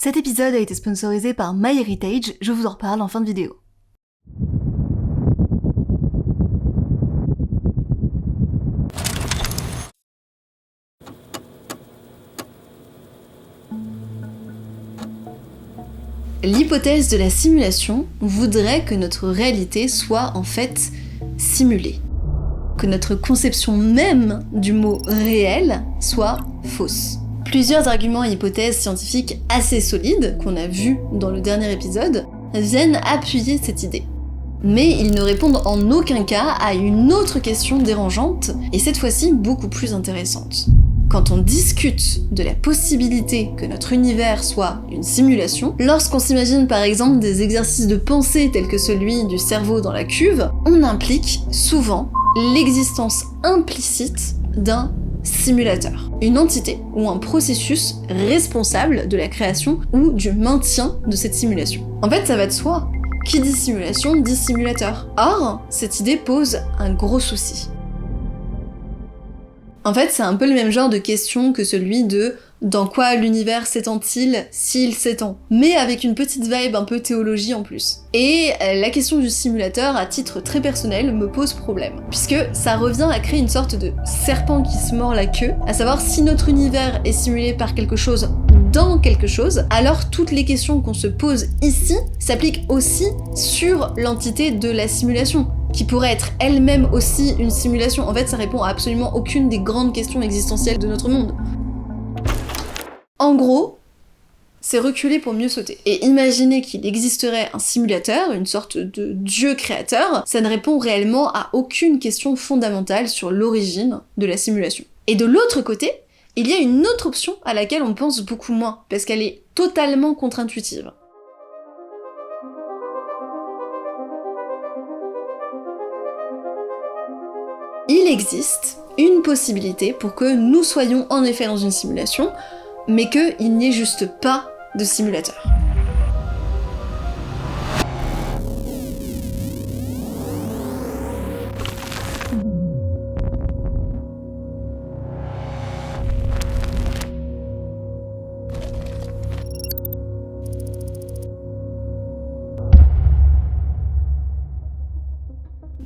Cet épisode a été sponsorisé par MyHeritage, je vous en reparle en fin de vidéo. L'hypothèse de la simulation voudrait que notre réalité soit en fait simulée. Que notre conception même du mot réel soit fausse. Plusieurs arguments et hypothèses scientifiques assez solides, qu'on a vus dans le dernier épisode, viennent appuyer cette idée. Mais ils ne répondent en aucun cas à une autre question dérangeante, et cette fois-ci beaucoup plus intéressante. Quand on discute de la possibilité que notre univers soit une simulation, lorsqu'on s'imagine par exemple des exercices de pensée tels que celui du cerveau dans la cuve, on implique souvent l'existence implicite d'un simulateur, une entité ou un processus responsable de la création ou du maintien de cette simulation. En fait, ça va de soi. Qui dit simulation dit simulateur. Or, cette idée pose un gros souci. En fait, c'est un peu le même genre de question que celui de « dans quoi l'univers s'étend-il s'il s'étend ?» mais avec une petite vibe un peu théologie en plus. Et la question du simulateur, à titre très personnel, me pose problème, puisque ça revient à créer une sorte de serpent qui se mord la queue, à savoir si notre univers est simulé par quelque chose dans quelque chose, alors toutes les questions qu'on se pose ici s'appliquent aussi sur l'entité de la simulation, qui pourrait être elle-même aussi une simulation. En fait, ça répond à absolument aucune des grandes questions existentielles de notre monde. En gros, c'est reculer pour mieux sauter. Et imaginer qu'il existerait un simulateur, une sorte de dieu créateur, ça ne répond réellement à aucune question fondamentale sur l'origine de la simulation. Et de l'autre côté, il y a une autre option à laquelle on pense beaucoup moins, parce qu'elle est totalement contre-intuitive. Il existe une possibilité pour que nous soyons en effet dans une simulation, mais qu'il n'y ait juste pas de simulateur.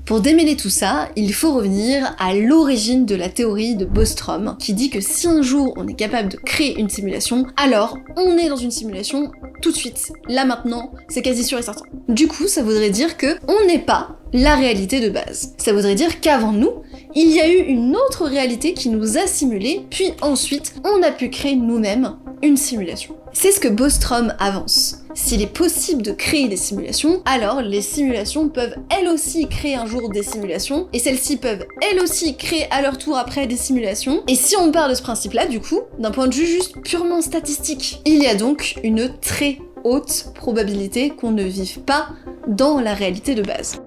Pour démêler tout ça, il faut revenir à l'origine de la théorie de Bostrom, qui dit que si un jour on est capable de créer une simulation, alors on est dans une simulation tout de suite, là maintenant, c'est quasi sûr et certain. Du coup, ça voudrait dire que on n'est pas la réalité de base. Ça voudrait dire qu'avant nous, il y a eu une autre réalité qui nous a simulés, puis ensuite, on a pu créer nous-mêmes une simulation. C'est ce que Bostrom avance. S'il est possible de créer des simulations, alors les simulations peuvent elles aussi créer un jour des simulations, et celles-ci peuvent elles aussi créer à leur tour après des simulations. Et si on part de ce principe-là, du coup, d'un point de vue juste purement statistique, il y a donc une très haute probabilité qu'on ne vive pas dans la réalité de base.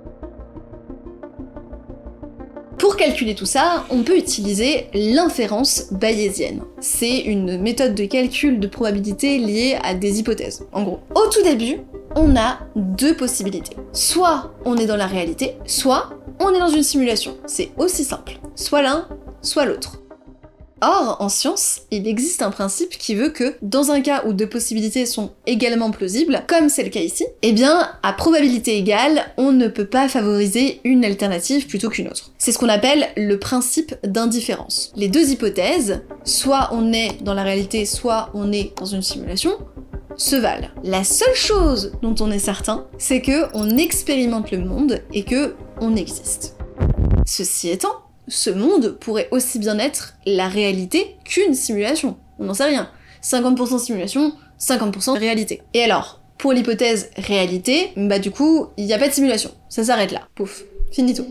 Pour calculer tout ça, on peut utiliser l'inférence bayésienne. C'est une méthode de calcul de probabilité liée à des hypothèses, en gros. Au tout début, on a deux possibilités. Soit on est dans la réalité, soit on est dans une simulation. C'est aussi simple. Soit l'un, soit l'autre. Or, en science, il existe un principe qui veut que, dans un cas où deux possibilités sont également plausibles, comme c'est le cas ici, eh bien, à probabilité égale, on ne peut pas favoriser une alternative plutôt qu'une autre. C'est ce qu'on appelle le principe d'indifférence. Les deux hypothèses, soit on est dans la réalité, soit on est dans une simulation, se valent. La seule chose dont on est certain, c'est que on expérimente le monde et que on existe. Ceci étant, ce monde pourrait aussi bien être la réalité qu'une simulation. On n'en sait rien. 50% simulation, 50% réalité. Et alors, pour l'hypothèse réalité, bah du coup, il n'y a pas de simulation. Ça s'arrête là. Pouf. Finito.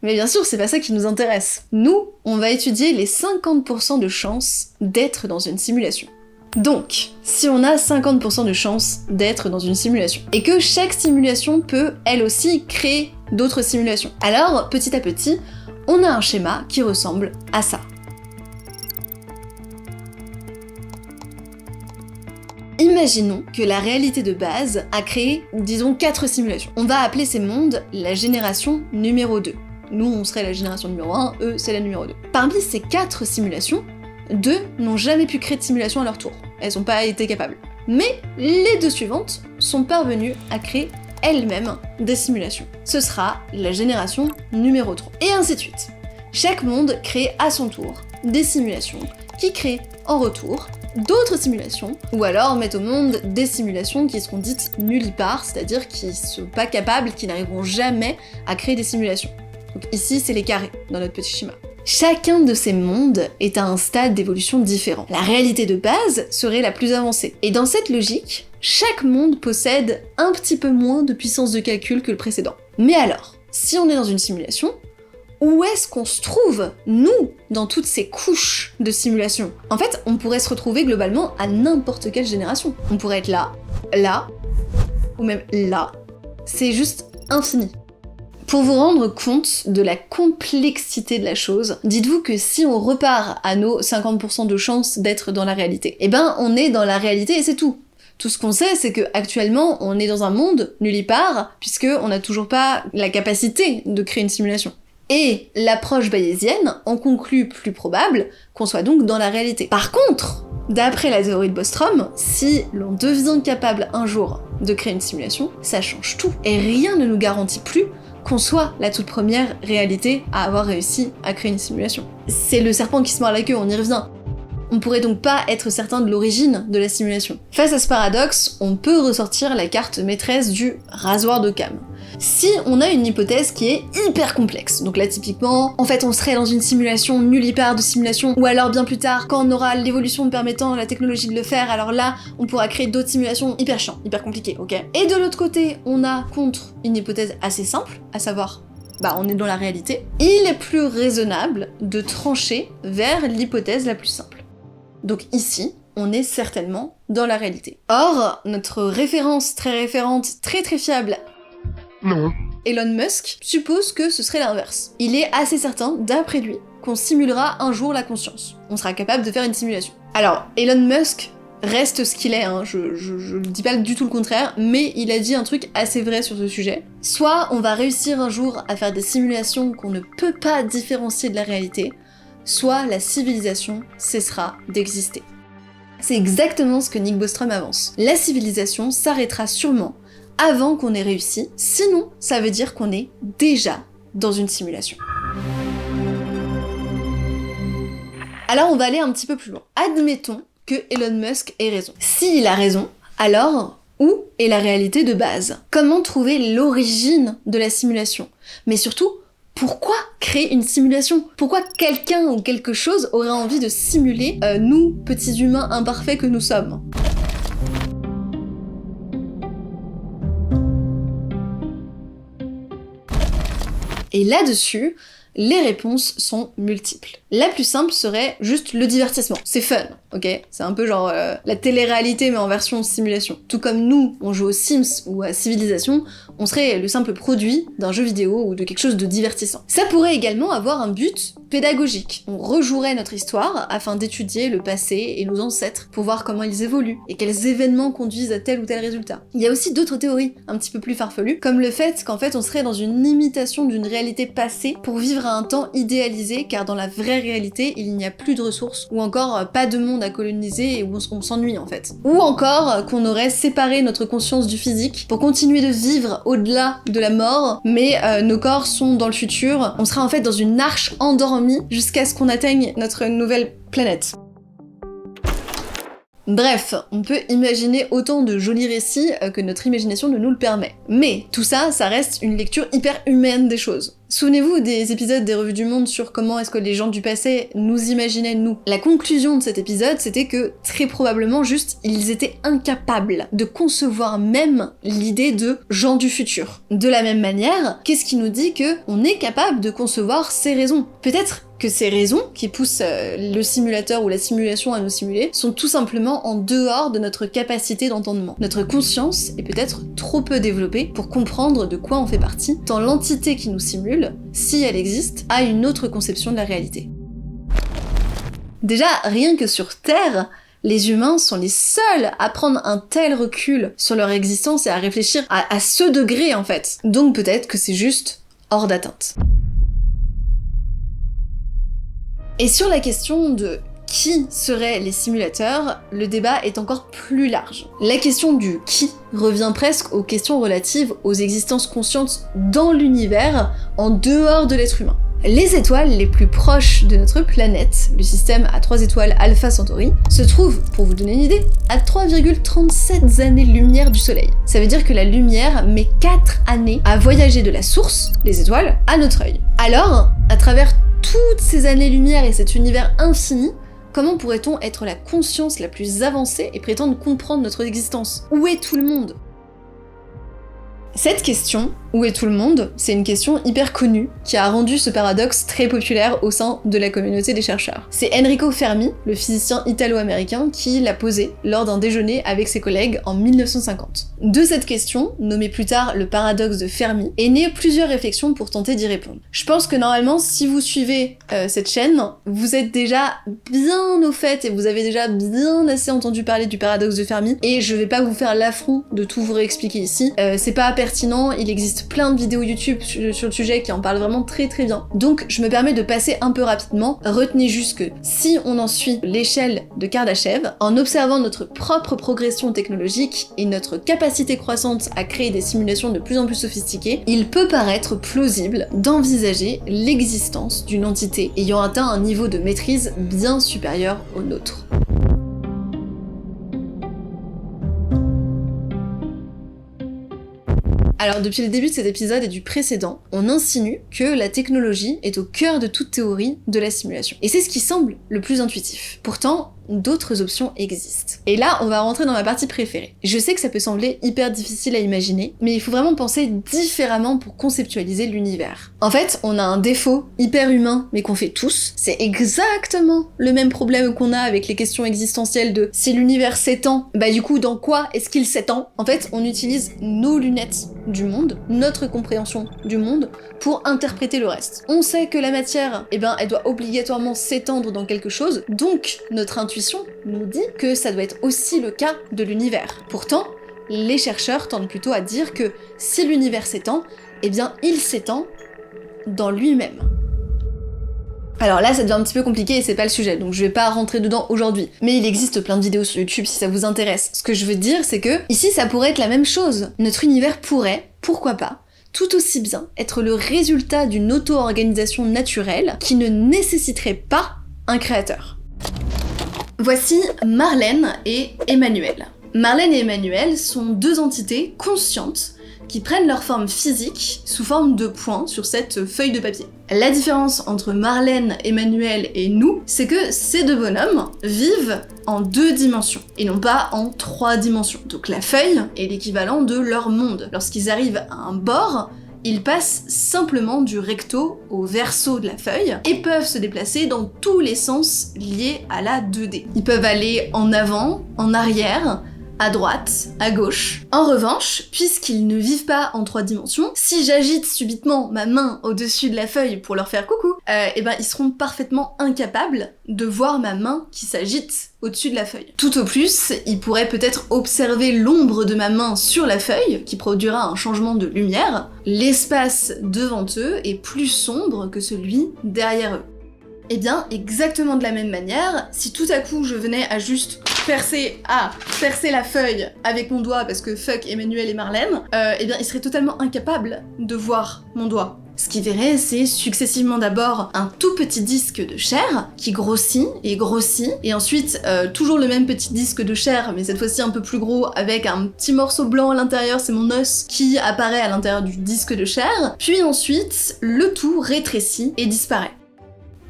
Mais bien sûr, c'est pas ça qui nous intéresse. Nous, on va étudier les 50% de chances d'être dans une simulation. Donc, si on a 50% de chances d'être dans une simulation, et que chaque simulation peut, elle aussi, créer d'autres simulations, alors, petit à petit, on a un schéma qui ressemble à ça. Imaginons que la réalité de base a créé, disons, 4 simulations. On va appeler ces mondes la génération numéro 2. Nous, on serait la génération numéro 1, eux, c'est la numéro 2. Parmi ces 4 simulations, 2 n'ont jamais pu créer de simulation à leur tour. Elles n'ont pas été capables. Mais les deux suivantes sont parvenues à créer elles-mêmes des simulations. Ce sera la génération numéro 3. Et ainsi de suite. Chaque monde crée à son tour des simulations qui créent en retour d'autres simulations, ou alors mettent au monde des simulations qui seront dites nullipares, c'est-à-dire qui ne sont pas capables, qui n'arriveront jamais à créer des simulations. Donc ici, c'est les carrés dans notre petit schéma. Chacun de ces mondes est à un stade d'évolution différent. La réalité de base serait la plus avancée. Et dans cette logique, chaque monde possède un petit peu moins de puissance de calcul que le précédent. Mais alors, si on est dans une simulation, où est-ce qu'on se trouve, nous, dans toutes ces couches de simulation? En fait, on pourrait se retrouver globalement à n'importe quelle génération. On pourrait être là, là, ou même là. C'est juste infini. Pour vous rendre compte de la complexité de la chose, dites-vous que si on repart à nos 50% de chances d'être dans la réalité, eh ben on est dans la réalité et c'est tout. Tout ce qu'on sait, c'est que actuellement, on est dans un monde nullipare, puisque on n'a toujours pas la capacité de créer une simulation. Et l'approche bayésienne en conclut plus probable qu'on soit donc dans la réalité. Par contre, d'après la théorie de Bostrom, si l'on devient capable un jour de créer une simulation, ça change tout. Et rien ne nous garantit plus qu'on soit la toute première réalité à avoir réussi à créer une simulation. C'est le serpent qui se mord la queue, on y revient. On pourrait donc pas être certain de l'origine de la simulation. Face à ce paradoxe, on peut ressortir la carte maîtresse du rasoir d'Occam. Si on a une hypothèse qui est hyper complexe, donc là typiquement, en fait on serait dans une simulation nullipare de simulation, ou alors bien plus tard, quand on aura l'évolution permettant la technologie de le faire, alors là, on pourra créer d'autres simulations hyper chiants, hyper compliquées, ok? Et de l'autre côté, on a contre une hypothèse assez simple, à savoir, on est dans la réalité, il est plus raisonnable de trancher vers l'hypothèse la plus simple. Donc ici, on est certainement dans la réalité. Or, notre référence très référente, très fiable, Non. Elon Musk, suppose que ce serait l'inverse. Il est assez certain, d'après lui, qu'on simulera un jour la conscience. On sera capable de faire une simulation. Alors, Elon Musk reste ce qu'il est, hein, je dis pas du tout le contraire, mais il a dit un truc assez vrai sur ce sujet. Soit on va réussir un jour à faire des simulations qu'on ne peut pas différencier de la réalité, soit la civilisation cessera d'exister. C'est exactement ce que Nick Bostrom avance. La civilisation s'arrêtera sûrement avant qu'on ait réussi, sinon ça veut dire qu'on est déjà dans une simulation. Alors on va aller un petit peu plus loin. Admettons que Elon Musk ait raison. S'il a raison, alors où est la réalité de base? Comment trouver l'origine de la simulation? Mais surtout, pourquoi créer une simulation? Pourquoi quelqu'un ou quelque chose aurait envie de simuler nous, petits humains imparfaits que nous sommes? Et là-dessus, les réponses sont multiples. La plus simple serait juste le divertissement. C'est fun, ok? C'est un peu genre la télé-réalité mais en version simulation. Tout comme nous, on joue aux Sims ou à Civilization, on serait le simple produit d'un jeu vidéo ou de quelque chose de divertissant. Ça pourrait également avoir un but pédagogique. On rejouerait notre histoire afin d'étudier le passé et nos ancêtres pour voir comment ils évoluent et quels événements conduisent à tel ou tel résultat. Il y a aussi d'autres théories un petit peu plus farfelues, comme le fait qu'en fait on serait dans une imitation d'une réalité passée pour vivre à un temps idéalisé, car dans la vraie réalité, il n'y a plus de ressources, ou encore pas de monde à coloniser et où on s'ennuie en fait. Ou encore qu'on aurait séparé notre conscience du physique pour continuer de vivre au-delà de la mort, mais nos corps sont dans le futur. On sera en fait dans une arche endormie jusqu'à ce qu'on atteigne notre nouvelle planète. Bref, on peut imaginer autant de jolis récits que notre imagination ne nous le permet. Mais tout ça, ça reste une lecture hyper humaine des choses. Souvenez-vous des épisodes des Revues du Monde sur comment est-ce que les gens du passé nous imaginaient nous. La conclusion de cet épisode, c'était que très probablement juste, ils étaient incapables de concevoir même l'idée de gens du futur. De la même manière, qu'est-ce qui nous dit que on est capable de concevoir ces raisons? Peut-être que ces raisons qui poussent le simulateur ou la simulation à nous simuler sont tout simplement en dehors de notre capacité d'entendement. Notre conscience est peut-être trop peu développée pour comprendre de quoi on fait partie, tant l'entité qui nous simule, si elle existe, a une autre conception de la réalité. Déjà, rien que sur Terre, les humains sont les seuls à prendre un tel recul sur leur existence et à réfléchir à ce degré en fait. Donc peut-être que c'est juste hors d'atteinte. Et sur la question de qui seraient les simulateurs, le débat est encore plus large. La question du qui revient presque aux questions relatives aux existences conscientes dans l'univers, en dehors de l'être humain. Les étoiles les plus proches de notre planète, le système à 3 étoiles Alpha Centauri, se trouvent, pour vous donner une idée, à 3,37 années-lumière du Soleil. Ça veut dire que la lumière met 4 années à voyager de la source, les étoiles, à notre œil. Alors, à travers toutes ces années-lumière et cet univers infini, comment pourrait-on être la conscience la plus avancée et prétendre comprendre notre existence? Où est tout le monde? Cette question, où est tout le monde, c'est une question hyper connue qui a rendu ce paradoxe très populaire au sein de la communauté des chercheurs. C'est Enrico Fermi, le physicien italo-américain, qui l'a posée lors d'un déjeuner avec ses collègues en 1950. De cette question, nommée plus tard le paradoxe de Fermi, est née plusieurs réflexions pour tenter d'y répondre. Je pense que normalement, si vous suivez cette chaîne, vous êtes déjà bien au fait et vous avez déjà bien assez entendu parler du paradoxe de Fermi, et je vais pas vous faire l'affront de tout vous réexpliquer ici. C'est pas pertinent, il existe plein de vidéos YouTube sur le sujet qui en parlent vraiment très très bien. Donc je me permets de passer un peu rapidement. Retenez juste que si on en suit l'échelle de Kardashev, en observant notre propre progression technologique et notre capacité croissante à créer des simulations de plus en plus sophistiquées, il peut paraître plausible d'envisager l'existence d'une entité ayant atteint un niveau de maîtrise bien supérieur au nôtre. Alors depuis le début de cet épisode et du précédent, on insinue que la technologie est au cœur de toute théorie de la simulation. Et c'est ce qui semble le plus intuitif. Pourtant, d'autres options existent. Et là, on va rentrer dans ma partie préférée. Je sais que ça peut sembler hyper difficile à imaginer, mais il faut vraiment penser différemment pour conceptualiser l'univers. En fait, on a un défaut hyper humain, mais qu'on fait tous. C'est exactement le même problème qu'on a avec les questions existentielles de si l'univers s'étend, bah du coup, dans quoi est-ce qu'il s'étend? En fait, on utilise nos lunettes du monde, notre compréhension du monde, pour interpréter le reste. On sait que la matière, eh ben, elle doit obligatoirement s'étendre dans quelque chose, donc notre intuition nous dit que ça doit être aussi le cas de l'univers. Pourtant, les chercheurs tendent plutôt à dire que si l'univers s'étend, eh bien, il s'étend dans lui-même. Alors là, ça devient un petit peu compliqué et c'est pas le sujet, donc je vais pas rentrer dedans aujourd'hui. Mais il existe plein de vidéos sur YouTube si ça vous intéresse. Ce que je veux dire, c'est que ici, ça pourrait être la même chose. Notre univers pourrait, pourquoi pas, tout aussi bien être le résultat d'une auto-organisation naturelle qui ne nécessiterait pas un créateur. Voici Marlène et Emmanuel. Marlène et Emmanuel sont deux entités conscientes qui prennent leur forme physique sous forme de points sur cette feuille de papier. La différence entre Marlène, Emmanuel et nous, c'est que ces deux bonhommes vivent en 2 dimensions, et non pas en 3 dimensions. Donc la feuille est l'équivalent de leur monde. Lorsqu'ils arrivent à un bord, ils passent simplement du recto au verso de la feuille et peuvent se déplacer dans tous les sens liés à la 2D. Ils peuvent aller en avant, en arrière, à droite, à gauche. En revanche, puisqu'ils ne vivent pas en 3 dimensions, si j'agite subitement ma main au-dessus de la feuille pour leur faire coucou, eh ben ils seront parfaitement incapables de voir ma main qui s'agite au-dessus de la feuille. Tout au plus, ils pourraient peut-être observer l'ombre de ma main sur la feuille, qui produira un changement de lumière. L'espace devant eux est plus sombre que celui derrière eux. Eh bien, exactement de la même manière, si tout à coup je venais à juste percer la feuille avec mon doigt parce que fuck Emmanuel et Marlène, eh bien ils seraient totalement incapables de voir mon doigt. Ce qu'ils verraient, c'est successivement d'abord un tout petit disque de chair qui grossit, et ensuite toujours le même petit disque de chair, mais cette fois-ci un peu plus gros, avec un petit morceau blanc à l'intérieur, c'est mon os qui apparaît à l'intérieur du disque de chair, puis ensuite le tout rétrécit et disparaît.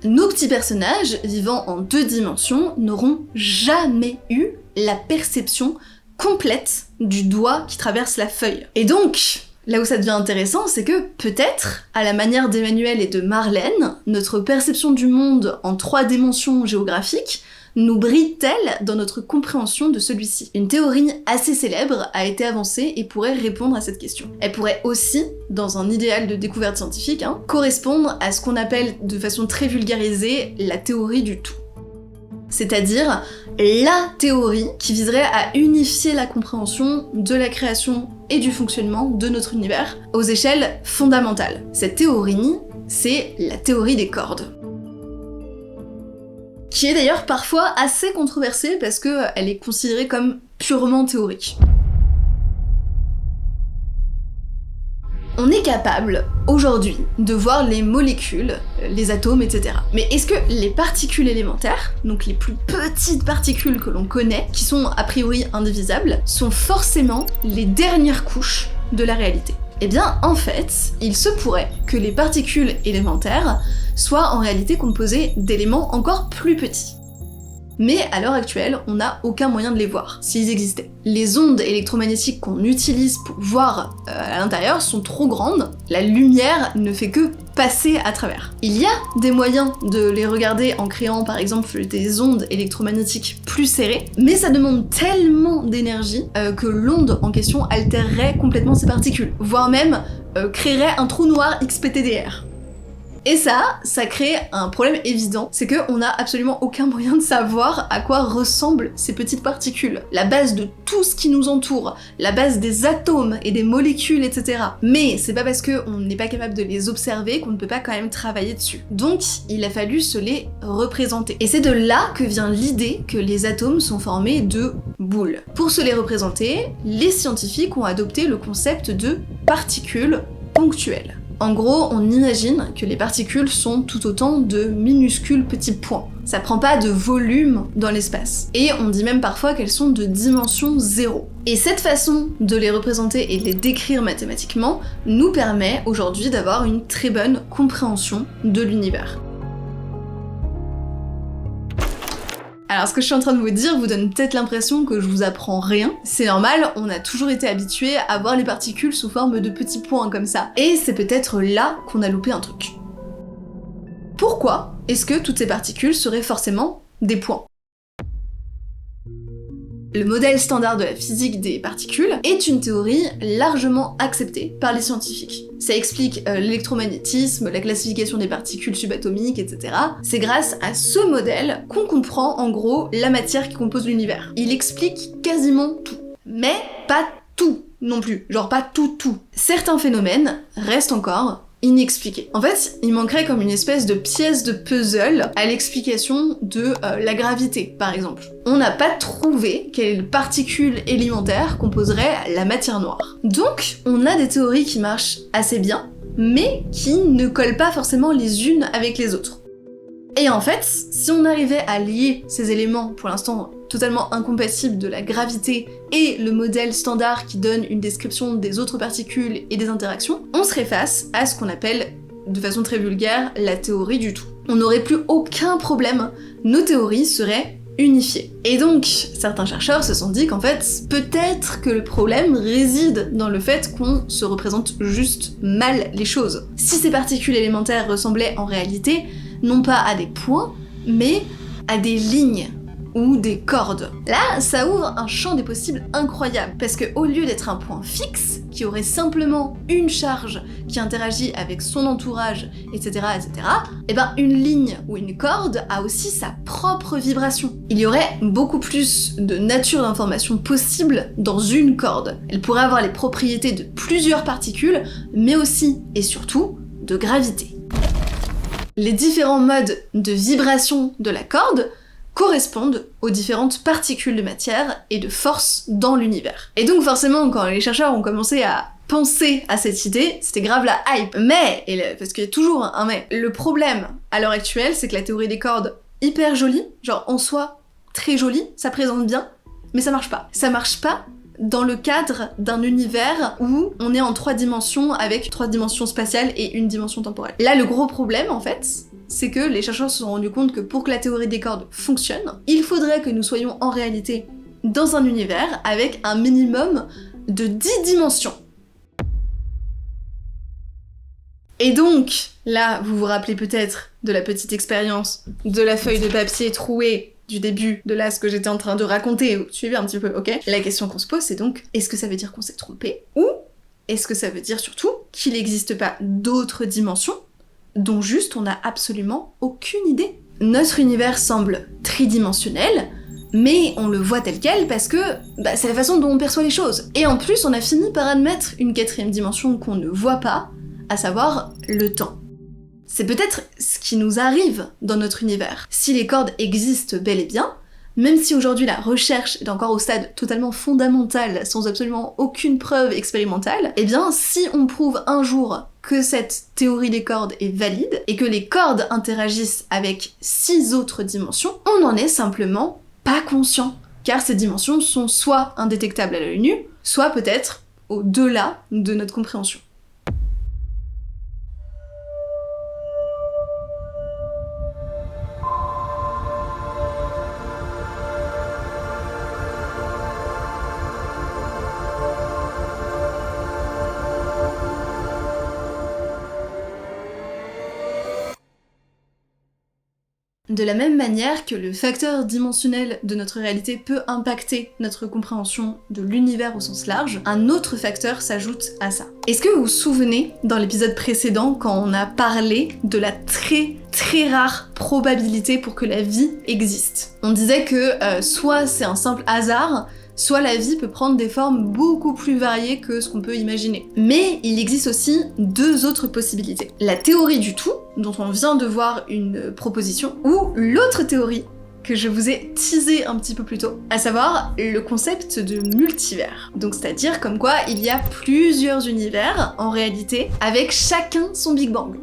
Nos petits personnages, vivant en 2 dimensions, n'auront jamais eu la perception complète du doigt qui traverse la feuille. Et donc, là où ça devient intéressant, c'est que peut-être, à la manière d'Emmanuel et de Marlène, notre perception du monde en 3 dimensions géographiques nous brille-t-elle dans notre compréhension de celui-ci? Une théorie assez célèbre a été avancée et pourrait répondre à cette question. Elle pourrait aussi, dans un idéal de découverte scientifique, correspondre à ce qu'on appelle de façon très vulgarisée la théorie du tout. C'est-à-dire la théorie qui viserait à unifier la compréhension de la création et du fonctionnement de notre univers aux échelles fondamentales. Cette théorie, c'est la théorie des cordes. qui est d'ailleurs parfois assez controversée parce qu'elle est considérée comme purement théorique. On est capable, aujourd'hui, de voir les molécules, les atomes, etc. Mais est-ce que les particules élémentaires, donc les plus petites particules que l'on connaît, qui sont a priori indivisibles, sont forcément les dernières couches de la réalité? Eh bien, en fait, il se pourrait que les particules élémentaires soient en réalité composées d'éléments encore plus petits. Mais à l'heure actuelle, on n'a aucun moyen de les voir, s'ils existaient. Les ondes électromagnétiques qu'on utilise pour voir à l'intérieur sont trop grandes, la lumière ne fait que passer à travers. Il y a des moyens de les regarder en créant par exemple des ondes électromagnétiques plus serrées, mais ça demande tellement d'énergie que l'onde en question altérerait complètement ces particules, voire même créerait un trou noir XPTDR. Et ça crée un problème évident, c'est qu'on n'a absolument aucun moyen de savoir à quoi ressemblent ces petites particules. La base de tout ce qui nous entoure, la base des atomes et des molécules, etc. Mais c'est pas parce qu'on n'est pas capable de les observer qu'on ne peut pas quand même travailler dessus. Donc il a fallu se les représenter. Et c'est de là que vient l'idée que les atomes sont formés de boules. Pour se les représenter, les scientifiques ont adopté le concept de particules ponctuelles. En gros, on imagine que les particules sont tout autant de minuscules petits points. Ça prend pas de volume dans l'espace. Et on dit même parfois qu'elles sont de dimension 0. Et cette façon de les représenter et de les décrire mathématiquement nous permet aujourd'hui d'avoir une très bonne compréhension de l'univers. Alors ce que je suis en train de vous dire vous donne peut-être l'impression que je vous apprends rien. C'est normal, on a toujours été habitué à voir les particules sous forme de petits points comme ça. Et c'est peut-être là qu'on a loupé un truc. Pourquoi est-ce que toutes ces particules seraient forcément des points ? Le modèle standard de la physique des particules est une théorie largement acceptée par les scientifiques. Ça explique l'électromagnétisme, la classification des particules subatomiques, etc. C'est grâce à ce modèle qu'on comprend en gros la matière qui compose l'univers. Il explique quasiment tout. Mais pas tout non plus, genre pas tout. Certains phénomènes restent encore inexpliqué. En fait, il manquerait comme une espèce de pièce de puzzle à l'explication de la gravité, par exemple. On n'a pas trouvé quelle particule élémentaire composerait la matière noire. Donc, on a des théories qui marchent assez bien, mais qui ne collent pas forcément les unes avec les autres. Et en fait, si on arrivait à lier ces éléments, pour l'instant totalement incompatibles, de la gravité et le modèle standard qui donne une description des autres particules et des interactions, on serait face à ce qu'on appelle, de façon très vulgaire, la théorie du tout. On n'aurait plus aucun problème, nos théories seraient unifiées. Et donc, certains chercheurs se sont dit qu'en fait, peut-être que le problème réside dans le fait qu'on se représente juste mal les choses. Si ces particules élémentaires ressemblaient en réalité non pas à des points, mais à des lignes ou des cordes. Là, ça ouvre un champ des possibles incroyable, parce que au lieu d'être un point fixe, qui aurait simplement une charge qui interagit avec son entourage, etc., et ben une ligne ou une corde a aussi sa propre vibration. Il y aurait beaucoup plus de nature d'information possible dans une corde. Elle pourrait avoir les propriétés de plusieurs particules, mais aussi, et surtout, de gravité. Les différents modes de vibration de la corde correspondent aux différentes particules de matière et de force dans l'univers. Et donc forcément, quand les chercheurs ont commencé à penser à cette idée, c'était grave la hype. Mais, parce qu'il y a toujours un mais, le problème à l'heure actuelle, c'est que la théorie des cordes, hyper jolie, genre en soi très jolie, ça présente bien, mais ça marche pas. Ça marche pas dans le cadre d'un univers où on est en 3 dimensions avec 3 dimensions spatiales et une dimension temporelle. Là, le gros problème, en fait, c'est que les chercheurs se sont rendus compte que pour que la théorie des cordes fonctionne, il faudrait que nous soyons en réalité dans un univers avec un minimum de 10 dimensions. Et donc, là, vous vous rappelez peut-être de la petite expérience de la feuille de papier trouée du début de là ce que j'étais en train de raconter, vous suivez un petit peu, ok ? La question qu'on se pose, c'est donc, est-ce que ça veut dire qu'on s'est trompé ? Ou est-ce que ça veut dire surtout qu'il n'existe pas d'autres dimensions dont juste on n'a absolument aucune idée ? Notre univers semble tridimensionnel, mais on le voit tel quel parce que c'est la façon dont on perçoit les choses. Et en plus, on a fini par admettre une 4e dimension qu'on ne voit pas, à savoir le temps. C'est peut-être ce qui nous arrive dans notre univers. Si les cordes existent bel et bien, même si aujourd'hui la recherche est encore au stade totalement fondamental, sans absolument aucune preuve expérimentale, eh bien si on prouve un jour que cette théorie des cordes est valide, et que les cordes interagissent avec 6 autres dimensions, on n'en est simplement pas conscient. Car ces dimensions sont soit indétectables à l'œil nu, soit peut-être au-delà de notre compréhension. De la même manière que le facteur dimensionnel de notre réalité peut impacter notre compréhension de l'univers au sens large, un autre facteur s'ajoute à ça. Est-ce que vous vous souvenez, dans l'épisode précédent, quand on a parlé de la très rare probabilité pour que la vie existe? On disait que soit c'est un simple hasard, soit la vie peut prendre des formes beaucoup plus variées que ce qu'on peut imaginer. Mais il existe aussi 2 autres possibilités. La théorie du tout, dont on vient de voir une proposition, ou l'autre théorie que je vous ai teasé un petit peu plus tôt, à savoir le concept de multivers. Donc c'est-à-dire comme quoi il y a plusieurs univers, en réalité, avec chacun son Big Bang.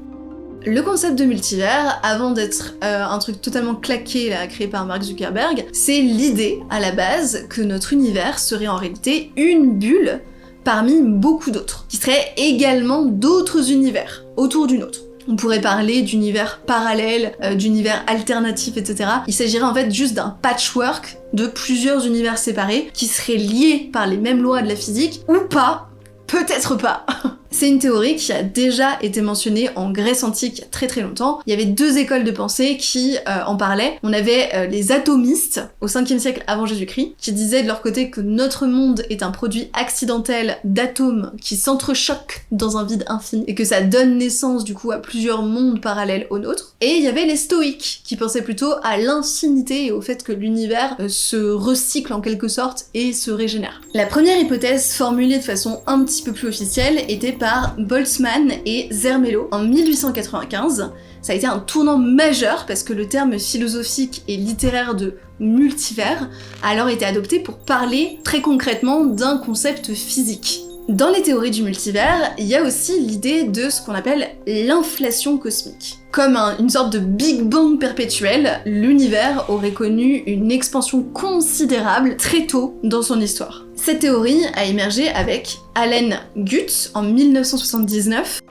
Le concept de multivers, avant d'être un truc totalement claqué là, créé par Mark Zuckerberg, c'est l'idée à la base que notre univers serait en réalité une bulle parmi beaucoup d'autres, qui seraient également d'autres univers autour d'une autre. On pourrait parler d'univers parallèles, d'univers alternatifs, etc. Il s'agirait en fait juste d'un patchwork de plusieurs univers séparés qui seraient liés par les mêmes lois de la physique, ou pas, peut-être pas. C'est une théorie qui a déjà été mentionnée en Grèce antique il y a très longtemps. Il y avait 2 écoles de pensée qui en parlaient. On avait les atomistes au 5e siècle avant Jésus-Christ qui disaient de leur côté que notre monde est un produit accidentel d'atomes qui s'entrechoquent dans un vide infini et que ça donne naissance du coup à plusieurs mondes parallèles aux nôtres. Et il y avait les stoïques qui pensaient plutôt à l'infinité et au fait que l'univers se recycle en quelque sorte et se régénère. La première hypothèse formulée de façon un petit peu plus officielle était par Boltzmann et Zermelo en 1895. Ça a été un tournant majeur parce que le terme philosophique et littéraire de multivers a alors été adopté pour parler très concrètement d'un concept physique. Dans les théories du multivers, il y a aussi l'idée de ce qu'on appelle l'inflation cosmique. Comme une sorte de Big Bang perpétuel, l'univers aurait connu une expansion considérable très tôt dans son histoire. Cette théorie a émergé avec Allen Guth en 1979,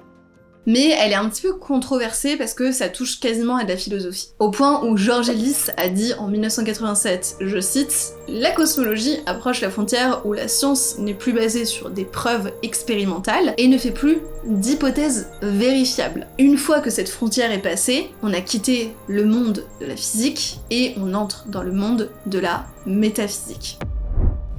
mais elle est un petit peu controversée parce que ça touche quasiment à de la philosophie. Au point où George Ellis a dit en 1987, je cite, « La cosmologie approche la frontière où la science n'est plus basée sur des preuves expérimentales et ne fait plus d'hypothèses vérifiables. Une fois que cette frontière est passée, on a quitté le monde de la physique et on entre dans le monde de la métaphysique. »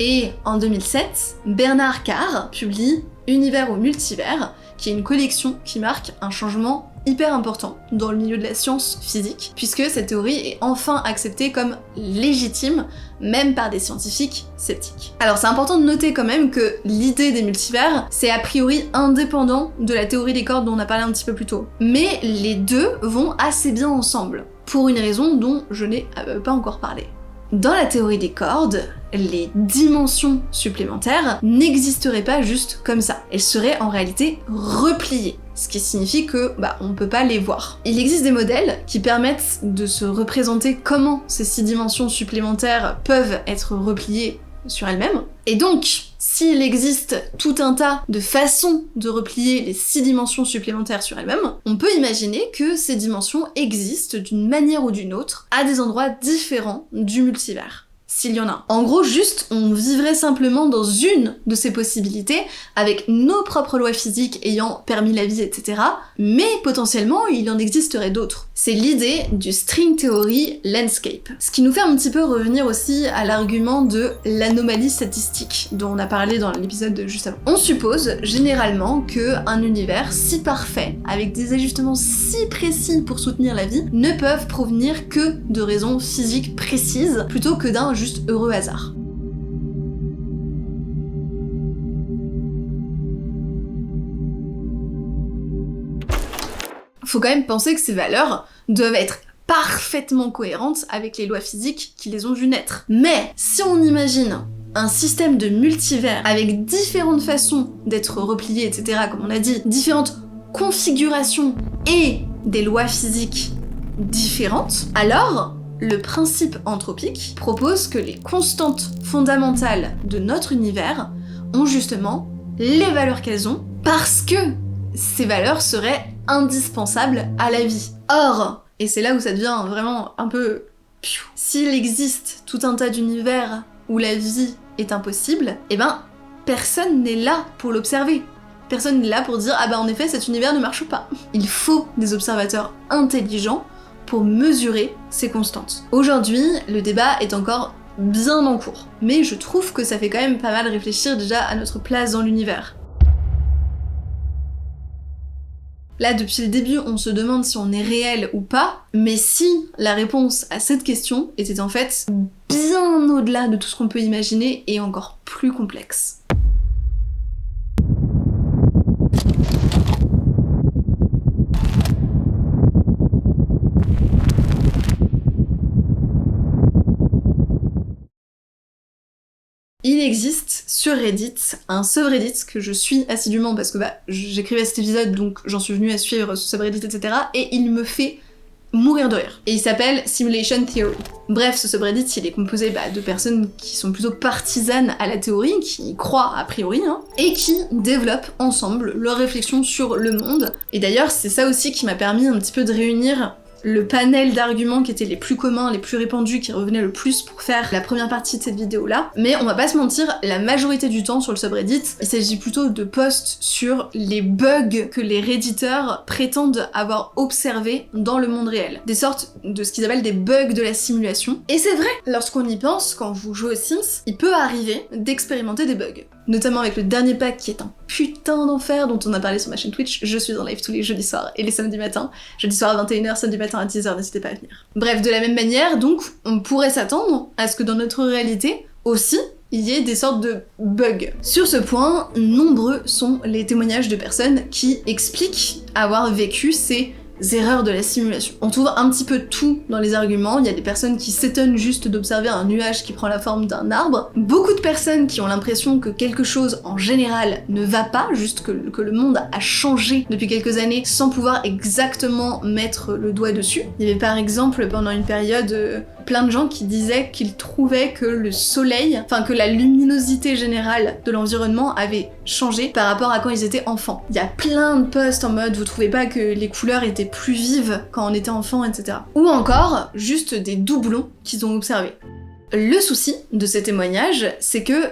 Et en 2007, Bernard Carr publie Univers ou multivers, qui est une collection qui marque un changement hyper important dans le milieu de la science physique, puisque cette théorie est enfin acceptée comme légitime, même par des scientifiques sceptiques. Alors c'est important de noter quand même que l'idée des multivers, c'est a priori indépendant de la théorie des cordes dont on a parlé un petit peu plus tôt. Mais les deux vont assez bien ensemble, pour une raison dont je n'ai pas encore parlé. Dans la théorie des cordes, les dimensions supplémentaires n'existeraient pas juste comme ça. Elles seraient en réalité repliées, ce qui signifie que on peut pas les voir. Il existe des modèles qui permettent de se représenter comment ces 6 dimensions supplémentaires peuvent être repliées sur elles-mêmes. Et donc, s'il existe tout un tas de façons de replier les 6 dimensions supplémentaires sur elles-mêmes, on peut imaginer que ces dimensions existent d'une manière ou d'une autre à des endroits différents du multivers. S'il y en a. En gros, juste, on vivrait simplement dans une de ces possibilités, avec nos propres lois physiques ayant permis la vie, etc. Mais potentiellement, il en existerait d'autres. C'est l'idée du string theory landscape. Ce qui nous fait un petit peu revenir aussi à l'argument de l'anomalie statistique, dont on a parlé dans l'épisode de juste avant. On suppose, généralement, qu'un univers si parfait, avec des ajustements si précis pour soutenir la vie, ne peuvent provenir que de raisons physiques précises, plutôt que d'un juste heureux hasard. faut quand même penser que ces valeurs doivent être parfaitement cohérentes avec les lois physiques qui les ont vues naître. Mais si on imagine un système de multivers avec différentes façons d'être repliés, etc., comme on a dit, différentes configurations et des lois physiques différentes, alors le principe anthropique propose que les constantes fondamentales de notre univers ont justement les valeurs qu'elles ont parce que ces valeurs seraient indispensables à la vie. Or, et c'est là où ça devient vraiment un peu... S'il existe tout un tas d'univers où la vie est impossible, eh ben, personne n'est là pour l'observer. Personne n'est là pour dire « Ah bah en effet, cet univers ne marche pas ». Il faut des observateurs intelligents pour mesurer ces constantes. Aujourd'hui, le débat est encore bien en cours, mais je trouve que ça fait quand même pas mal réfléchir déjà à notre place dans l'univers. Là, depuis le début, on se demande si on est réel ou pas, mais si la réponse à cette question était en fait bien au-delà de tout ce qu'on peut imaginer et encore plus complexe. Il existe sur Reddit un subreddit que je suis assidûment parce que j'écrivais cet épisode donc j'en suis venue à suivre ce subreddit etc. et il me fait mourir de rire. Et il s'appelle Simulation Theory. Bref, ce subreddit il est composé de personnes qui sont plutôt partisanes à la théorie, qui y croient a priori, et qui développent ensemble leurs réflexions sur le monde. Et d'ailleurs c'est ça aussi qui m'a permis un petit peu de réunir le panel d'arguments qui étaient les plus communs, les plus répandus, qui revenaient le plus pour faire la première partie de cette vidéo-là. Mais on va pas se mentir, la majorité du temps sur le subreddit, il s'agit plutôt de posts sur les bugs que les redditeurs prétendent avoir observés dans le monde réel. Des sortes de ce qu'ils appellent des bugs de la simulation. Et c'est vrai, lorsqu'on y pense, quand vous jouez aux Sims, il peut arriver d'expérimenter des bugs. Notamment avec le dernier pack qui est un putain d'enfer dont on a parlé sur ma chaîne Twitch. Je suis en live tous les jeudis soirs et les samedis matins. Jeudi soir à 21h, samedi matin à 10h, n'hésitez pas à venir. Bref, de la même manière, donc, on pourrait s'attendre à ce que dans notre réalité, aussi, il y ait des sortes de bugs. Sur ce point, nombreux sont les témoignages de personnes qui expliquent avoir vécu ces erreurs de la simulation. On trouve un petit peu tout dans les arguments, il y a des personnes qui s'étonnent juste d'observer un nuage qui prend la forme d'un arbre, beaucoup de personnes qui ont l'impression que quelque chose en général ne va pas, juste que le monde a changé depuis quelques années sans pouvoir exactement mettre le doigt dessus. Il y avait par exemple pendant une période plein de gens qui disaient qu'ils trouvaient que le soleil, enfin que la luminosité générale de l'environnement avait changé par rapport à quand ils étaient enfants. Il y a plein de posts en mode vous trouvez pas que les couleurs étaient plus vives quand on était enfant, etc. Ou encore juste des doublons qu'ils ont observés. Le souci de ces témoignages, c'est que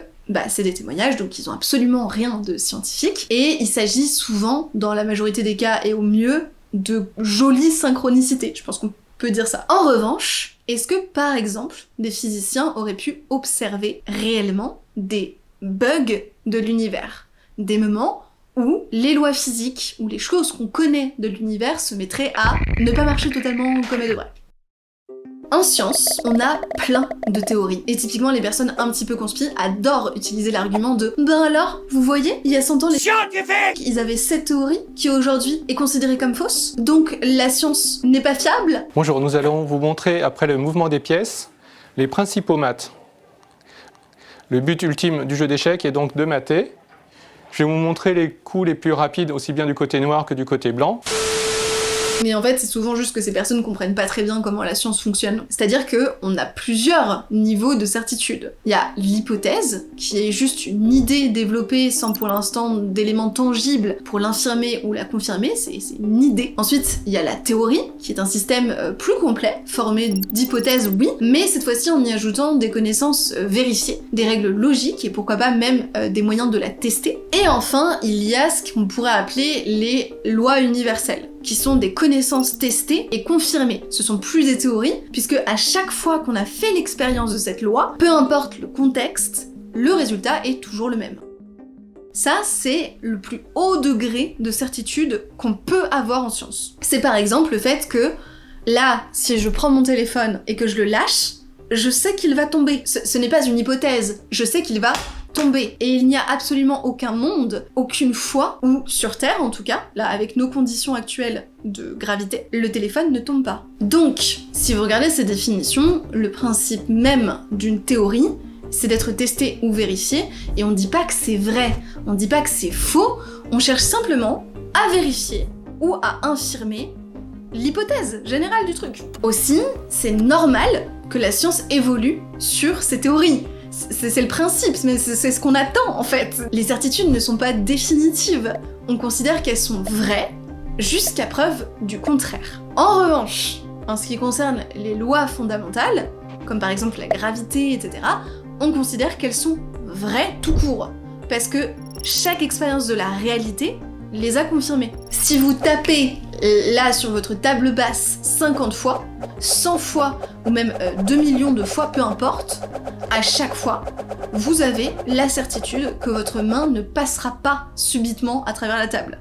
c'est des témoignages, donc ils ont absolument rien de scientifique, et il s'agit souvent, dans la majorité des cas et au mieux, de jolies synchronicités. Je pense qu'on peut dire ça. En revanche, est-ce que, par exemple, des physiciens auraient pu observer réellement des bugs de l'univers? Des moments où les lois physiques, ou les choses qu'on connaît de l'univers se mettraient à ne pas marcher totalement comme elles devraient. En science, on a plein de théories. Et typiquement, les personnes un petit peu conspi adorent utiliser l'argument de « Ben alors, vous voyez, il y a 100 ans, les scientifiques, ils avaient cette théorie qui aujourd'hui est considérée comme fausse. Donc la science n'est pas fiable ?» Bonjour, nous allons vous montrer, après le mouvement des pièces, les principaux maths. Le but ultime du jeu d'échecs est donc de mater. Je vais vous montrer les coups les plus rapides, aussi bien du côté noir que du côté blanc. Mais en fait, c'est souvent juste que ces personnes comprennent pas très bien comment la science fonctionne. C'est-à-dire que on a plusieurs niveaux de certitude. Il y a l'hypothèse, qui est juste une idée développée sans pour l'instant d'éléments tangibles pour l'infirmer ou la confirmer, c'est une idée. Ensuite, il y a la théorie, qui est un système plus complet, formé d'hypothèses, oui, mais cette fois-ci en y ajoutant des connaissances vérifiées, des règles logiques et pourquoi pas même des moyens de la tester. Et enfin, il y a ce qu'on pourrait appeler les lois universelles, qui sont des connaissances testées et confirmées. Ce sont plus des théories, puisque à chaque fois qu'on a fait l'expérience de cette loi, peu importe le contexte, le résultat est toujours le même. Ça, c'est le plus haut degré de certitude qu'on peut avoir en science. C'est par exemple le fait que, là, si je prends mon téléphone et que je le lâche, je sais qu'il va tomber. Ce n'est pas une hypothèse, je sais qu'il va tomber. Et il n'y a absolument aucun monde, aucune fois où, sur Terre en tout cas, là avec nos conditions actuelles de gravité, le téléphone ne tombe pas. Donc, si vous regardez ces définitions, le principe même d'une théorie, c'est d'être testé ou vérifié, et on dit pas que c'est vrai, on dit pas que c'est faux, on cherche simplement à vérifier ou à infirmer l'hypothèse générale du truc. Aussi, c'est normal que la science évolue sur ces théories. C'est le principe, mais c'est ce qu'on attend en fait. Les certitudes ne sont pas définitives, on considère qu'elles sont vraies jusqu'à preuve du contraire. En revanche, en ce qui concerne les lois fondamentales, comme par exemple la gravité, etc., on considère qu'elles sont vraies tout court, parce que chaque expérience de la réalité les a confirmées. Si vous tapez là sur votre table basse 50 fois, 100 fois, ou même 2 millions de fois, peu importe, à chaque fois, vous avez la certitude que votre main ne passera pas subitement à travers la table.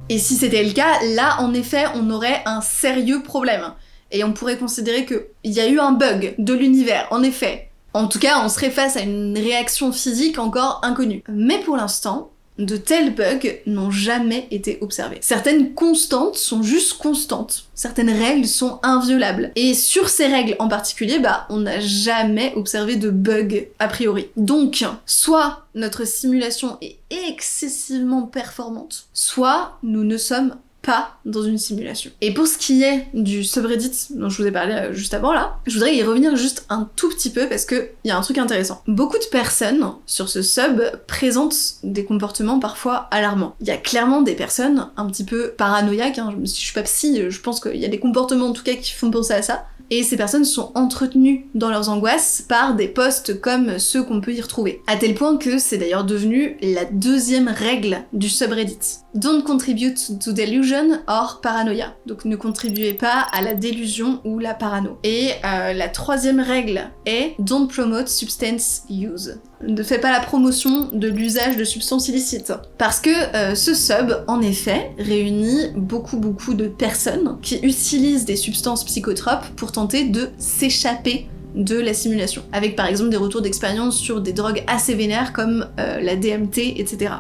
Et si c'était le cas, là, en effet, on aurait un sérieux problème. Et on pourrait considérer qu'il y a eu un bug de l'univers, en effet. En tout cas, on serait face à une réaction physique encore inconnue. Mais pour l'instant, de tels bugs n'ont jamais été observés. Certaines constantes sont juste constantes. Certaines règles sont inviolables. Et sur ces règles en particulier, on n'a jamais observé de bug a priori. Donc, soit notre simulation est excessivement performante, soit nous ne sommes pas dans une simulation. Et pour ce qui est du subreddit dont je vous ai parlé juste avant là, je voudrais y revenir juste un tout petit peu parce que y a un truc intéressant. Beaucoup de personnes sur ce sub présentent des comportements parfois alarmants. Il y a clairement des personnes un petit peu paranoïaques, si je suis pas psy, je pense qu'il y a des comportements en tout cas qui font penser à ça. Et ces personnes sont entretenues dans leurs angoisses par des posts comme ceux qu'on peut y retrouver. À tel point que c'est d'ailleurs devenu la deuxième règle du subreddit. Don't contribute to delusion or paranoia. Donc ne contribuez pas à la délusion ou la parano. Et la troisième règle est don't promote substance use. Ne faites pas la promotion de l'usage de substances illicites. Parce que ce sub, en effet, réunit beaucoup de personnes qui utilisent des substances psychotropes pour tenter de s'échapper de la simulation. Avec par exemple des retours d'expérience sur des drogues assez vénères comme la DMT, etc.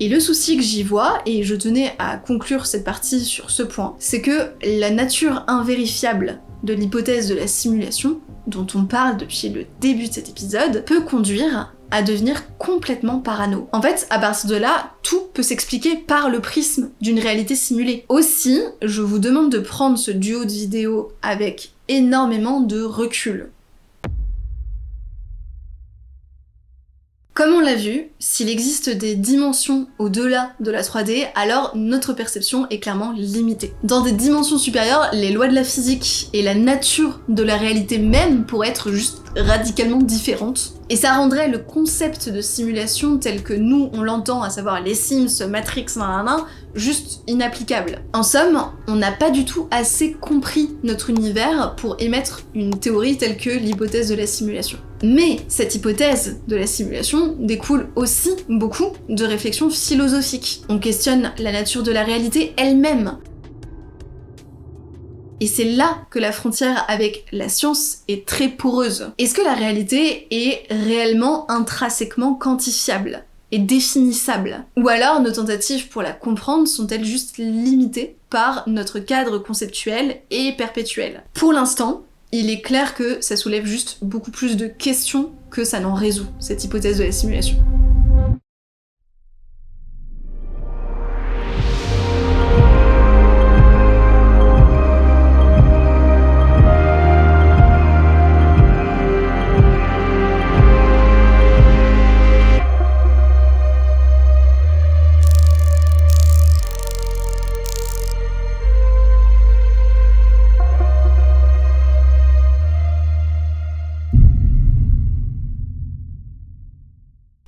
Et le souci que j'y vois, et je tenais à conclure cette partie sur ce point, c'est que la nature invérifiable de l'hypothèse de la simulation, dont on parle depuis le début de cet épisode, peut conduire à devenir complètement parano. En fait, à partir de là, tout peut s'expliquer par le prisme d'une réalité simulée. Aussi, je vous demande de prendre ce duo de vidéos avec énormément de recul. Comme on l'a vu, s'il existe des dimensions au-delà de la 3D, alors notre perception est clairement limitée. Dans des dimensions supérieures, les lois de la physique et la nature de la réalité même pourraient être juste radicalement différentes. Et ça rendrait le concept de simulation tel que nous on l'entend, à savoir les Sims, Matrix, juste inapplicable. En somme, on n'a pas du tout assez compris notre univers pour émettre une théorie telle que l'hypothèse de la simulation. Mais cette hypothèse de la simulation découle aussi beaucoup de réflexions philosophiques. On questionne la nature de la réalité elle-même. Et c'est là que la frontière avec la science est très poreuse. Est-ce que la réalité est réellement intrinsèquement quantifiable et définissable? Ou alors nos tentatives pour la comprendre sont-elles juste limitées par notre cadre conceptuel et perpétuel? Pour l'instant, il est clair que ça soulève juste beaucoup plus de questions que ça n'en résout, cette hypothèse de la simulation.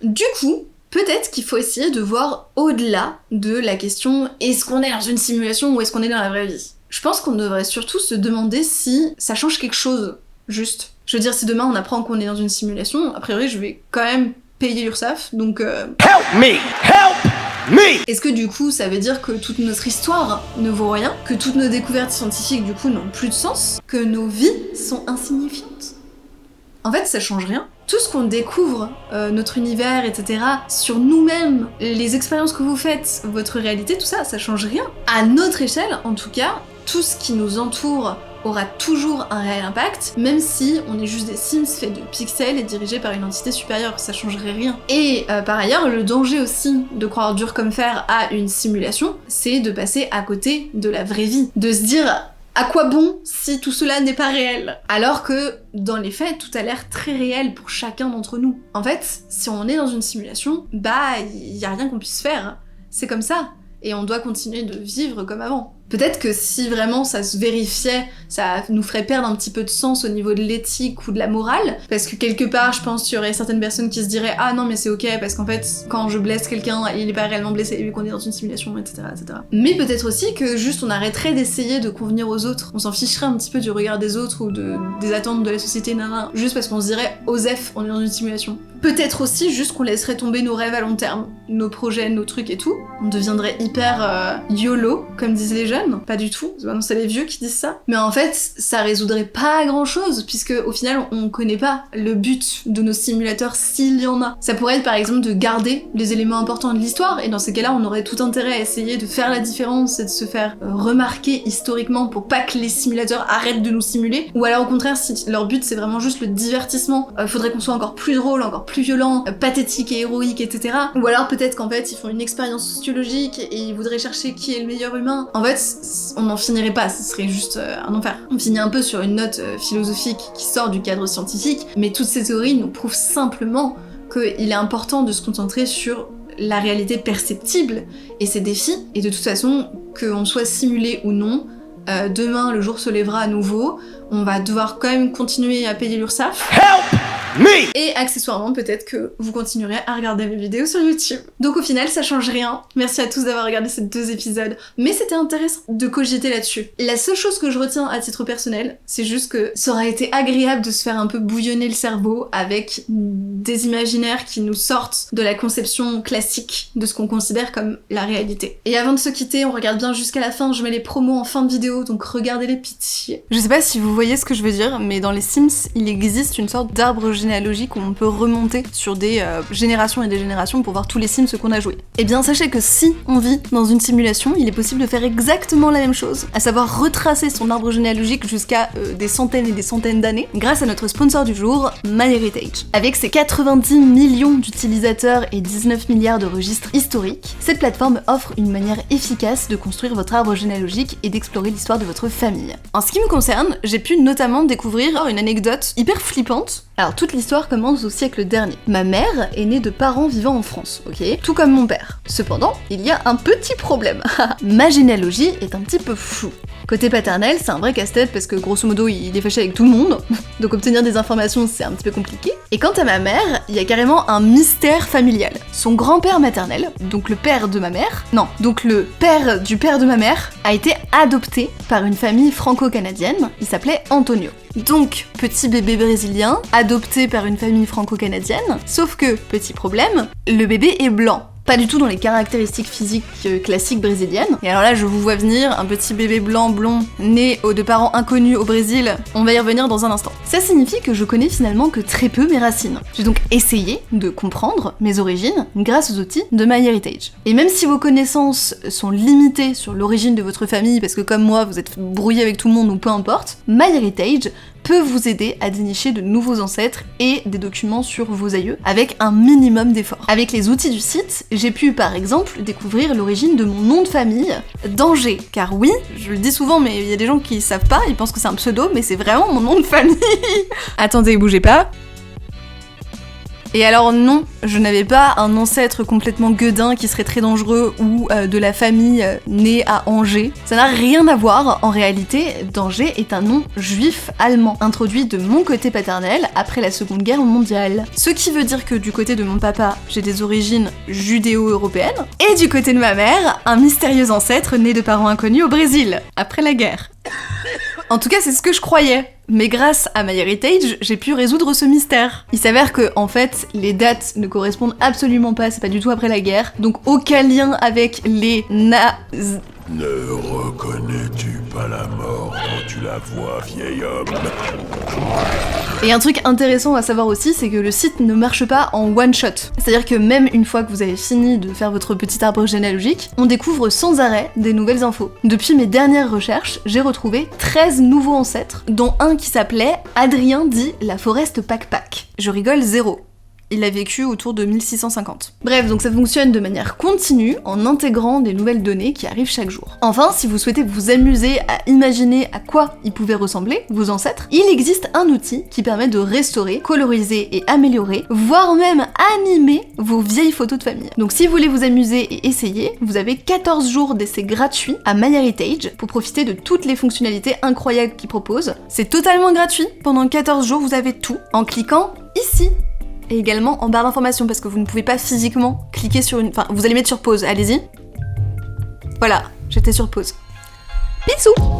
Du coup, peut-être qu'il faut essayer de voir au-delà de la question est-ce qu'on est dans une simulation ou est-ce qu'on est dans la vraie vie? Je pense qu'on devrait surtout se demander si ça change quelque chose, juste. Je veux dire, si demain on apprend qu'on est dans une simulation, a priori je vais quand même payer l'URSSAF, donc Help me! Help me! Est-ce que du coup ça veut dire que toute notre histoire ne vaut rien? Que toutes nos découvertes scientifiques du coup n'ont plus de sens? Que nos vies sont insignifiantes? En fait, ça change rien. tout ce qu'on découvre, notre univers, etc., sur nous-mêmes, les expériences que vous faites, votre réalité, tout ça, ça change rien. À notre échelle, en tout cas, tout ce qui nous entoure aura toujours un réel impact, même si on est juste des Sims faits de pixels et dirigés par une entité supérieure, ça changerait rien. Et par ailleurs, le danger aussi de croire dur comme fer à une simulation, c'est de passer à côté de la vraie vie, de se dire à quoi bon si tout cela n'est pas réel? Alors que, dans les faits, tout a l'air très réel pour chacun d'entre nous. En fait, si on est dans une simulation, bah, y a rien qu'on puisse faire. C'est comme ça. Et on doit continuer de vivre comme avant. Peut-être que si vraiment ça se vérifiait, ça nous ferait perdre un petit peu de sens au niveau de l'éthique ou de la morale, parce que quelque part, je pense qu'il y aurait certaines personnes qui se diraient « Ah non mais c'est ok, parce qu'en fait, quand je blesse quelqu'un, il est pas réellement blessé vu qu'on est dans une simulation, etc. etc. » Mais peut-être aussi que juste on arrêterait d'essayer de convenir aux autres, on s'en ficherait un petit peu du regard des autres ou des attentes de la société, juste parce qu'on se dirait « Osef, on est dans une simulation ». Peut-être aussi juste qu'on laisserait tomber nos rêves à long terme, nos projets, nos trucs et tout. On deviendrait hyper YOLO, comme disent les jeunes. Pas du tout, c'est les vieux qui disent ça. Mais en fait, ça résoudrait pas grand chose, puisque au final, on connaît pas le but de nos simulateurs s'il y en a. Ça pourrait être par exemple de garder les éléments importants de l'histoire, et dans ces cas-là, on aurait tout intérêt à essayer de faire la différence et de se faire remarquer historiquement pour pas que les simulateurs arrêtent de nous simuler. Ou alors au contraire, si leur but c'est vraiment juste le divertissement, faudrait qu'on soit encore plus drôle, encore plus violent, pathétique et héroïque, etc. Ou alors peut-être qu'en fait, ils font une expérience sociologique et ils voudraient chercher qui est le meilleur humain. En fait, on n'en finirait pas, ce serait juste un enfer. On finit un peu sur une note philosophique qui sort du cadre scientifique, mais toutes ces théories nous prouvent simplement qu'il est important de se concentrer sur la réalité perceptible et ses défis, et de toute façon, qu'on soit simulé ou non, demain le jour se lèvera à nouveau, on va devoir quand même continuer à payer l'URSSAF. Help me! Et accessoirement, peut-être que vous continuerez à regarder mes vidéos sur YouTube. Donc au final, ça change rien. Merci à tous d'avoir regardé ces 2 épisodes. Mais c'était intéressant de cogiter là-dessus. La seule chose que je retiens à titre personnel, c'est juste que ça aurait été agréable de se faire un peu bouillonner le cerveau avec des imaginaires qui nous sortent de la conception classique de ce qu'on considère comme la réalité. Et avant de se quitter, on regarde bien jusqu'à la fin, je mets les promos en fin de vidéo, donc regardez-les pitié. Je sais pas si vous voyez ce que je veux dire, mais dans les Sims, il existe une sorte d'arbre généalogique où on peut remonter sur des générations et des générations pour voir tous les Sims qu'on a joués. Et bien sachez que si on vit dans une simulation, il est possible de faire exactement la même chose, à savoir retracer son arbre généalogique jusqu'à des centaines et des centaines d'années, grâce à notre sponsor du jour, MyHeritage. Avec ses 90 millions d'utilisateurs et 19 milliards de registres historiques, cette plateforme offre une manière efficace de construire votre arbre généalogique et d'explorer l'histoire de votre famille. En ce qui me concerne, j'ai pu notamment découvrir une anecdote hyper flippante. Alors toute l'histoire commence au siècle dernier. Ma mère est née de parents vivant en France, ok? Tout comme mon père. Cependant, il y a un petit problème. Ma généalogie est un petit peu floue. Côté paternel, c'est un vrai casse-tête parce que grosso modo, il est fâché avec tout le monde. Donc obtenir des informations, c'est un petit peu compliqué. Et quant à ma mère, il y a carrément un mystère familial. Son grand-père maternel, donc le père de ma mère, donc le père du père de ma mère, a été adopté par une famille franco-canadienne. Il s'appelait Antonio. Donc, petit bébé brésilien, adopté par une famille franco-canadienne, sauf que, petit problème, le bébé est blanc. Pas du tout dans les caractéristiques physiques classiques brésiliennes. Et alors là, je vous vois venir, un petit bébé blanc, blond, né de parents inconnus au Brésil, on va y revenir dans un instant. Ça signifie que je connais finalement que très peu mes racines. J'ai donc essayé de comprendre mes origines grâce aux outils de MyHeritage. Et même si vos connaissances sont limitées sur l'origine de votre famille, parce que comme moi, vous êtes brouillé avec tout le monde ou peu importe, MyHeritage peut vous aider à dénicher de nouveaux ancêtres et des documents sur vos aïeux avec un minimum d'effort. Avec les outils du site, j'ai pu par exemple découvrir l'origine de mon nom de famille, Danger. Car oui, je le dis souvent mais il y a des gens qui savent pas, ils pensent que c'est un pseudo, mais c'est vraiment mon nom de famille. Attendez, bougez pas. Et alors non, je n'avais pas un ancêtre complètement gueudin qui serait très dangereux ou de la famille née à Angers. Ça n'a rien à voir, en réalité, Danger est un nom juif allemand, introduit de mon côté paternel après la Seconde Guerre mondiale. Ce qui veut dire que du côté de mon papa, j'ai des origines judéo-européennes, et du côté de ma mère, un mystérieux ancêtre né de parents inconnus au Brésil, après la guerre. En tout cas, c'est ce que je croyais. Mais grâce à MyHeritage, j'ai pu résoudre ce mystère. Il s'avère que, en fait, les dates ne correspondent absolument pas, c'est pas du tout après la guerre, donc aucun lien avec les Ne reconnais-tu pas la mort quand tu la vois, vieil homme? Et un truc intéressant à savoir aussi, c'est que le site ne marche pas en one shot. C'est-à-dire que même une fois que vous avez fini de faire votre petit arbre généalogique, on découvre sans arrêt des nouvelles infos. Depuis mes dernières recherches, j'ai retrouvé 13 nouveaux ancêtres, dont un qui s'appelait Adrien dit la Forest Pac-Pac. Je rigole zéro. Il a vécu autour de 1650. Bref, donc ça fonctionne de manière continue en intégrant des nouvelles données qui arrivent chaque jour. Enfin, si vous souhaitez vous amuser à imaginer à quoi ils pouvaient ressembler, vos ancêtres, il existe un outil qui permet de restaurer, coloriser et améliorer, voire même animer vos vieilles photos de famille. Donc si vous voulez vous amuser et essayer, vous avez 14 jours d'essai gratuit à MyHeritage pour profiter de toutes les fonctionnalités incroyables qu'ils proposent. C'est totalement gratuit, pendant 14 jours vous avez tout en cliquant ici. Et également en barre d'informations, parce que vous ne pouvez pas physiquement cliquer sur une... Enfin, vous allez mettre sur pause, allez-y. Voilà, j'étais sur pause. Bisous!